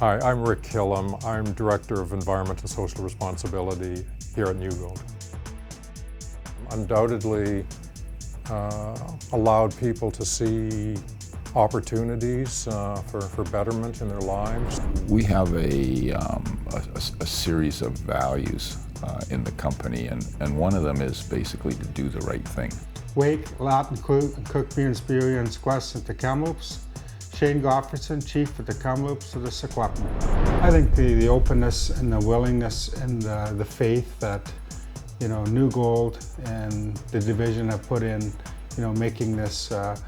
Hi, I'm Rick Killam. I'm Director of Environment and Social Responsibility here at New Gold. Undoubtedly allowed people to see opportunities for betterment in their lives. We have a series of values in the company, and one of them is basically to do the right thing. Wake, Latin, Cook, Beer, Speary, and Squest, and Stk'emlupsemc. Shane Gofferson, Chief of the Stk'emlupsemc of the Secwépemc. I think the openness and the willingness and the faith that New Gold and the division have put in, making this a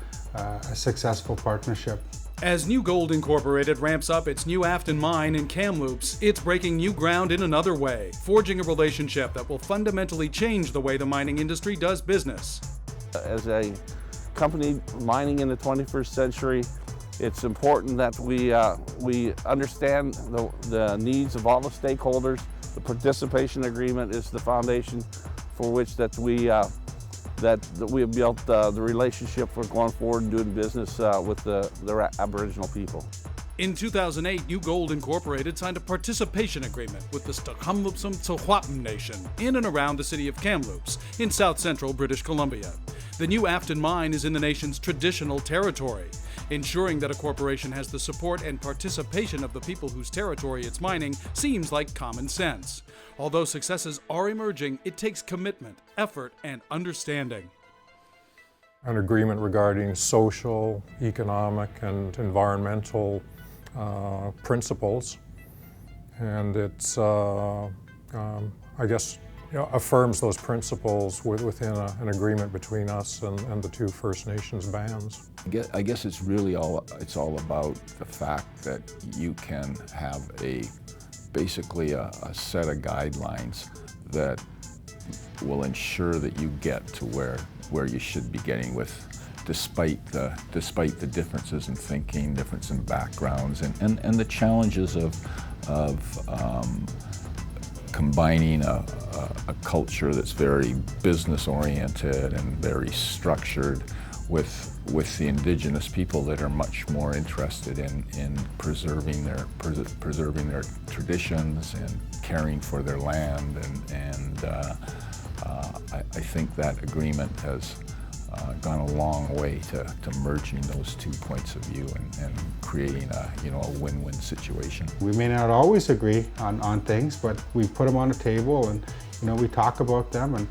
successful partnership. As New Gold Incorporated ramps up its new Afton mine in Kamloops, it's breaking new ground in another way, forging a relationship that will fundamentally change the way the mining industry does business. As a company mining in the 21st century, it's important that we understand the needs of all the stakeholders. The participation agreement is the foundation for which we have built the relationship for going forward and doing business with the Aboriginal people. In 2008, New Gold Incorporated signed a participation agreement with the Secwépemc Nation in and around the city of Kamloops in south-central British Columbia. The new Afton mine is in the nation's traditional territory. Ensuring that a corporation has the support and participation of the people whose territory it's mining seems like common sense. Although successes are emerging, it takes commitment, effort, and understanding. An agreement regarding social, economic, and environmental principles, and it's, I guess, affirms those principles within an agreement between us and the two First Nations bands. I guess it's really all about the fact that you can have basically a set of guidelines that will ensure that you get to where you should be getting despite the differences in thinking, difference in backgrounds, and the challenges of combining a culture that's very business-oriented and very structured with the Indigenous people that are much more interested in preserving their traditions and caring for their land, and I think that agreement has gone a long way to merging those 2 points of view and creating a win-win situation. We may not always agree on things, but we put them on the table and we talk about them and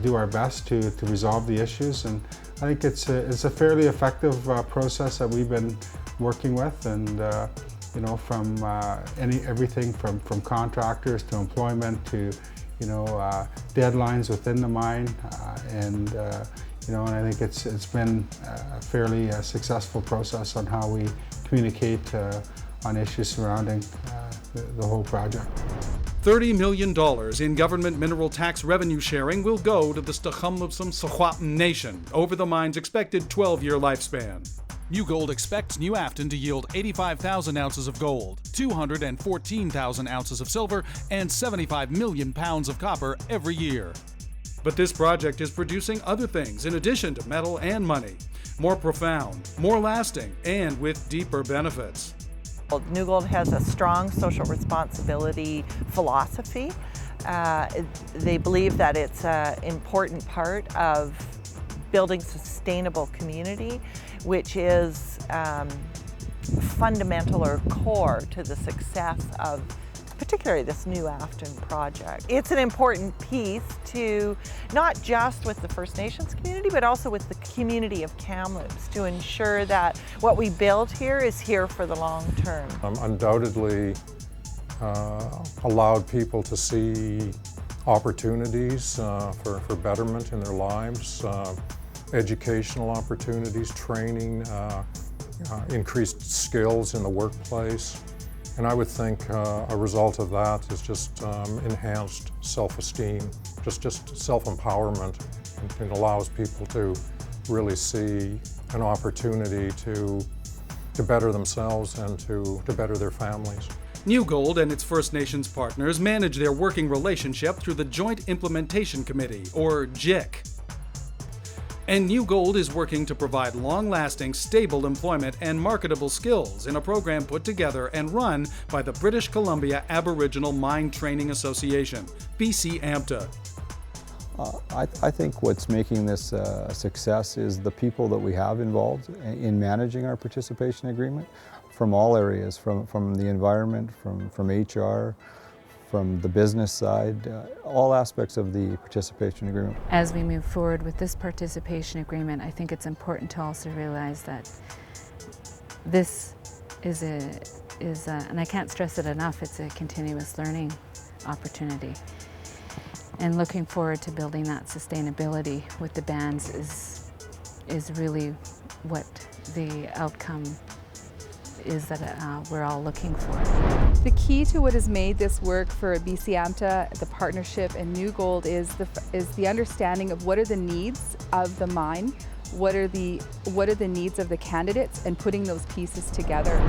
do our best to resolve the issues. And I think it's a fairly effective process that we've been working with, and from everything from contractors to employment to deadlines within the mine, and I think it's been a fairly successful process on how we communicate on issues surrounding the whole project. $30 million in government mineral tax revenue sharing will go to the Secwépemc Nation over the mine's expected 12-year lifespan. New Gold expects New Afton to yield 85,000 ounces of gold, 214,000 ounces of silver, and 75 million pounds of copper every year. But this project is producing other things in addition to metal and money, more profound, more lasting, and with deeper benefits. New Gold has a strong social responsibility philosophy. They believe that it's an important part of building sustainable community, which is fundamental or core to the success of particularly this new Afton project. It's an important piece to not just with the First Nations community, but also with the community of Kamloops, to ensure that what we build here is here for the long term. Undoubtedly allowed people to see opportunities for betterment in their lives, educational opportunities, training, increased skills in the workplace. And I would think a result of that is just enhanced self-esteem, just self-empowerment. It allows people to really see an opportunity to better themselves and to better their families. New Gold and its First Nations partners manage their working relationship through the Joint Implementation Committee, or JIC. And New Gold is working to provide long-lasting, stable employment and marketable skills in a program put together and run by the British Columbia Aboriginal Mine Training Association, BC AMTA. I think what's making this a success is the people that we have involved in managing our participation agreement from all areas, from the environment, from HR, from the business side, all aspects of the participation agreement. As we move forward with this participation agreement, I think it's important to also realize that this is and I can't stress it enough, it's a continuous learning opportunity. And looking forward to building that sustainability with the bands is really what the outcome is that we're all looking for. The key to what has made this work for BC AMTA, the partnership, and New Gold is the understanding of what are the needs of the mine, what are the needs of the candidates, and putting those pieces together.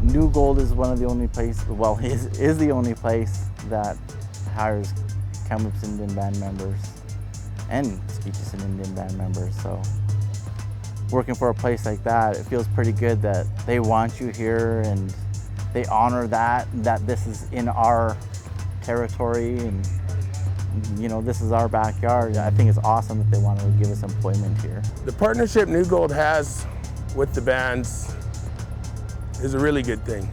New Gold is one of the only places, well, is the only place that hires Kamloops Indian band members and Stk'emlupsemc Indian band members. So working for a place like that, it feels pretty good that they want you here and they honor that this is in our territory and, you know, this is our backyard. I think it's awesome that they want to give us employment here. The partnership New Gold has with the bands is a really good thing.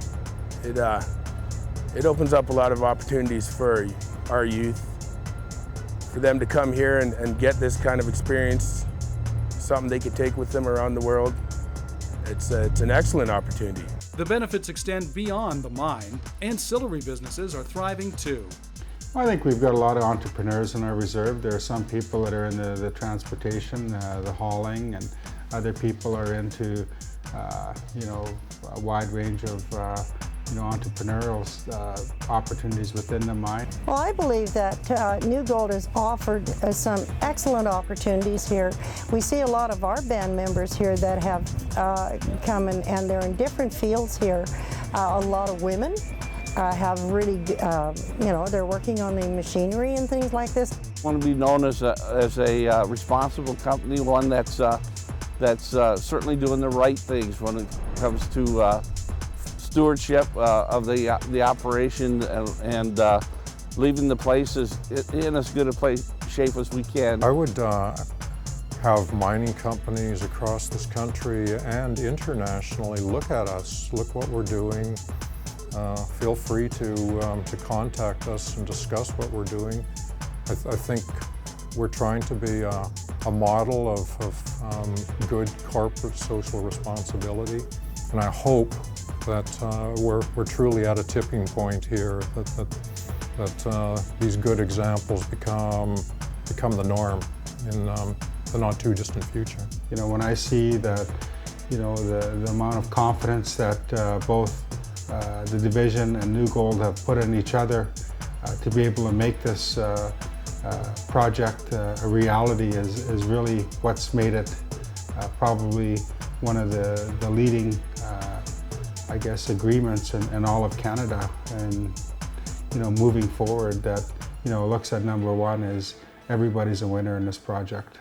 It opens up a lot of opportunities for our youth, for them to come here and get this kind of experience, something they could take with them around the world. It's an excellent opportunity. The benefits extend beyond the mine. Ancillary businesses are thriving too. I think we've got a lot of entrepreneurs in our reserve. There are some people that are in the transportation, the hauling, and other people are into, you know, a wide range of you know, entrepreneurial opportunities within the mine. Well, I believe that New Gold has offered some excellent opportunities here. We see a lot of our band members here that have come and they're in different fields here. A lot of women have really, you know, they're working on the machinery and things like this. I want to be known as a responsible company, one that's certainly doing the right things when it comes to stewardship of the operation and leaving the place in as good a shape as we can. I would have mining companies across this country and internationally look at us, look what we're doing. Feel free to contact us and discuss what we're doing. I think we're trying to be a model of good corporate social responsibility, and I hope that we're truly at a tipping point here, that these good examples become the norm in the not too distant future. You know, when I see that, you know, the amount of confidence that both the division and New Gold have put in each other to be able to make this project a reality is really what's made it probably one of the leading I guess, agreements in all of Canada. And, you know, moving forward, that, you know, looks at number one is everybody's a winner in this project.